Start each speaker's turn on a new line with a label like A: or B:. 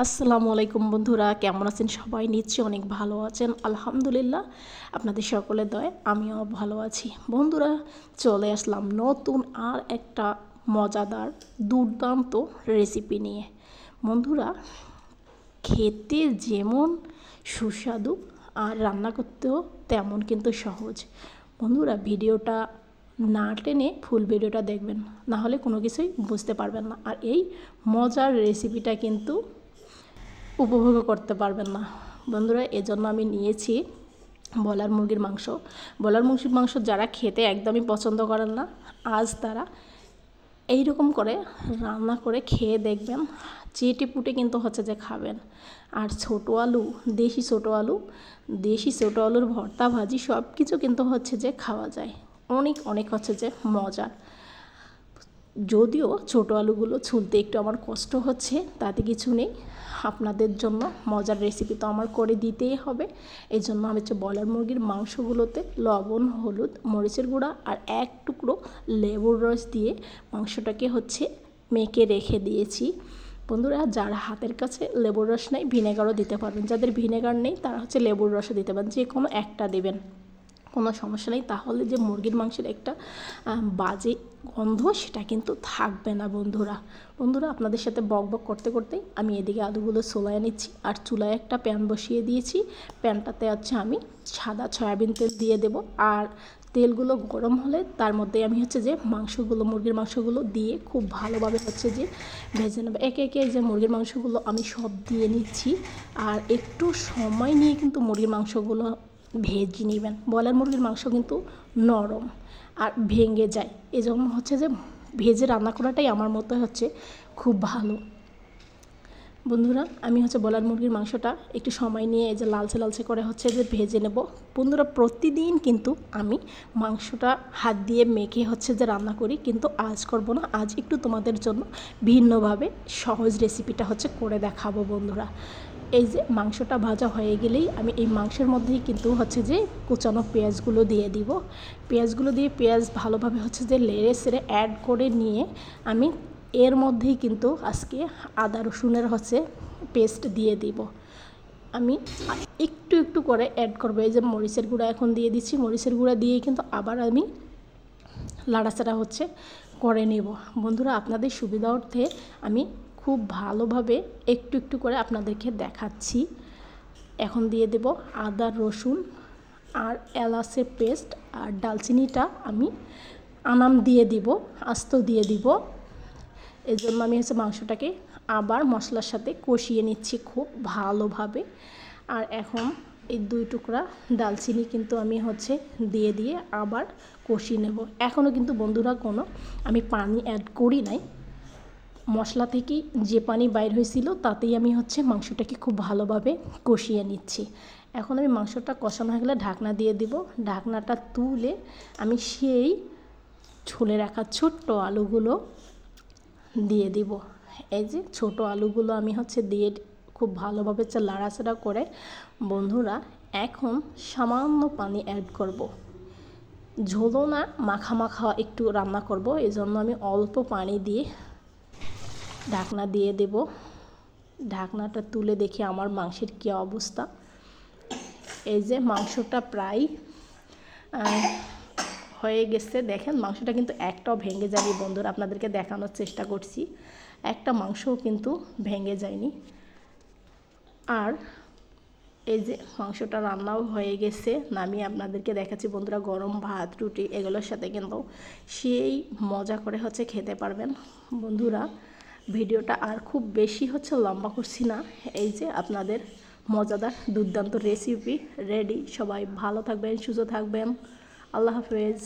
A: আসসালামু আলাইকুম বন্ধুরা, কেমন আছেন সবাই? নিশ্চয়ই অনেক ভালো আছেন। আলহামদুলিল্লাহ, আপনাদের সকলের দয়ায় আমিও ভালো আছি। বন্ধুরা, চলে আসলাম নতুন আর একটা মজাদার দুর্দান্ত রেসিপি নিয়ে। বন্ধুরা, খেতে যেমন সুস্বাদু আর রান্না করতেও তেমন কিন্তু সহজ। বন্ধুরা, ভিডিওটা না টেনে ফুল ভিডিওটা দেখবেন, না হলে কোনো কিছুই বুঝতে পারবেন না। আর এই মজার রেসিপিটা কিন্তু উপভোগ করতে পারবেন না। বন্ধুরা, এজন্য আমি নিয়েছি ব্রয়লার মুরগির মাংস। ব্রয়লার মুরগির মাংস যারা খেতে একদমই পছন্দ করেন না, আজ তারা এই রকম করে রান্না করে খেয়ে দেখবেন, চেটে পুটে কিন্তু হচ্ছে যে খাবেন। আর ছোটো আলু, দেশি ছোটো আলুর ভর্তা ভাজি সব কিছু কিন্তু হচ্ছে যে খাওয়া যায়। অনেক অনেক হচ্ছে যে মজার। যদিও ছোটো আলুগুলো ছুলতে একটু আমার কষ্ট হচ্ছে, তাতে কিছু নেই। আপনাদের জন্য মজার রেসিপি তো আমার করে দিতেই হবে। এই জন্য আমি হচ্ছে ব্রয়লার মুরগির মাংসগুলোতে লবণ, হলুদ, মরিচের গুঁড়া আর এক টুকরো লেবুর রস দিয়ে মাংসটাকে হচ্ছে মেখে রেখে দিয়েছি। বন্ধুরা, যার হাতের কাছে লেবুর রস নেই, ভিনেগারও দিতে পারবেন। যাদের ভিনেগার নেই তারা হচ্ছে লেবুর রসও দিতে পারেন, যে কোনো একটা দেবেন, কোনো সমস্যা নেই। তাহলে যে মুরগির মাংসের একটা বাজে গন্ধ সেটা কিন্তু থাকবে না। বন্ধুরা, আপনাদের সাথে বক বক করতে করতেই আমি এদিকে আলুগুলো সোলায় নিচ্ছি আর চুলায় একটা প্যান বসিয়ে দিয়েছি। প্যানটাতে হচ্ছে আমি সাদা সয়াবিন তেল দিয়ে দেব। আর তেলগুলো গরম হলে তার মধ্যে আমি হচ্ছে যে মুরগির মাংসগুলো দিয়ে খুব ভালোভাবে হচ্ছে যে ভেজে নেব। একে একে যে মুরগির মাংসগুলো আমি সব দিয়ে নিচ্ছি। আর একটু সময় নিয়ে কিন্তু মুরগির মাংসগুলো ভেজে নেবেন। ব্রয়লার মুরগির মাংস কিন্তু নরম আর ভেঙে যায়, এজন্য হচ্ছে যে ভেজে রান্না করাটাই আমার মতে হচ্ছে খুব ভালো। বন্ধুরা, আমি হচ্ছে ব্রয়লার মুরগির মাংসটা একটু সময় নিয়ে এই যে লালচে করে হচ্ছে যে ভেজে নেব। বন্ধুরা, প্রতিদিন কিন্তু আমি মাংসটা হাত দিয়ে মেখে হচ্ছে যে রান্না করি, কিন্তু আজ করব না। আজ একটু তোমাদের জন্য ভিন্নভাবে সহজ রেসিপিটা হচ্ছে করে দেখাবো। বন্ধুরা, এই যে মাংসটা ভাজা হয়ে গেলেই আমি এই মাংসের মধ্যেই কিন্তু হচ্ছে যে কুচানো পেঁয়াজগুলো দিয়ে দিব। পেঁয়াজগুলো দিয়ে পেঁয়াজ ভালোভাবে হচ্ছে যে লেড়ে সেড়ে অ্যাড করে নিয়ে আমি এর মধ্যেই কিন্তু আজকে আদা রসুনের হচ্ছে পেস্ট দিয়ে দিব। আমি একটু একটু করে অ্যাড করবো। এই যে মরিচের গুঁড়া এখন দিয়ে দিচ্ছি, মরিচের গুঁড়া দিয়ে কিন্তু আবার আমি লাড়াচাড়া হচ্ছে করে নেব। বন্ধুরা, আপনাদের সুবিধার্থে আমি খুব ভালোভাবে একটু একটু করে আপনাদেরকে দেখাচ্ছি। এখন দিয়ে দেব আদা রসুন আর এলাচের পেস্ট, আর ডালচিনিটা আমি আনাম দিয়ে দিব, আস্ত দিয়ে দিব। এই জন্য আমি হচ্ছে মাংসটাকে আবার মশলার সাথে কষিয়ে নিচ্ছি খুব ভালোভাবে। আর এখন এই 2 টুকরা দালচিনি কিন্তু আমি হচ্ছে দিয়ে আবার কষিয়ে নেব। এখনও কিন্তু বন্ধুরা কোনো আমি পানি অ্যাড করি নাই। মশলা থেকেই যে পানি বাইর হয়েছিল তাতেই আমি হচ্ছে মাংসটাকে খুব ভালোভাবে কষিয়ে নিচ্ছি। এখন আমি মাংসটা কষানো হয়ে গেলে ঢাকনা দিয়ে দিব। ঢাকনাটা তুলে আমি সেই ছুলে রাখা ছোট্ট আলুগুলো দিয়ে দিব। এই যে ছোট আলুগুলো আমি হচ্ছে দিয়ে খুব ভালোভাবে লাড়াচাড়া করে বন্ধুরা এখন সামান্য পানি অ্যাড করব। ঝোলও না, মাখা একটু রান্না করব, এই জন্য আমি অল্প পানি দিয়ে ঢাকনা দিয়ে দেব। ঢাকনাটা তুলে দেখি আমার মাংসের কী অবস্থা। এই যে মাংসটা প্রায় হয়ে গেছে। দেখেন, মাংসটা কিন্তু একটাও ভেঙে যায়নি। বন্ধুরা, আপনাদেরকে দেখানোর চেষ্টা করছি, একটা মাংসও কিন্তু ভেঙে যায়নি। আর এই যে মাংসটা রান্নাও হয়ে গেছে, নামিয়ে আপনাদেরকে দেখাচ্ছি। বন্ধুরা, গরম ভাত, রুটি এগুলোর সাথে কিন্তু সেই মজা করে হচ্ছে খেতে পারবেন। বন্ধুরা, ভিডিওটা আর খুব বেশি হচ্ছে লম্বা করছি না। এই যে আপনাদের মজাদার দুর্দান্ত রেসিপি রেডি। সবাই ভালো থাকবেন, সুস্থ থাকবেন। আল্লাহ হাফেজ।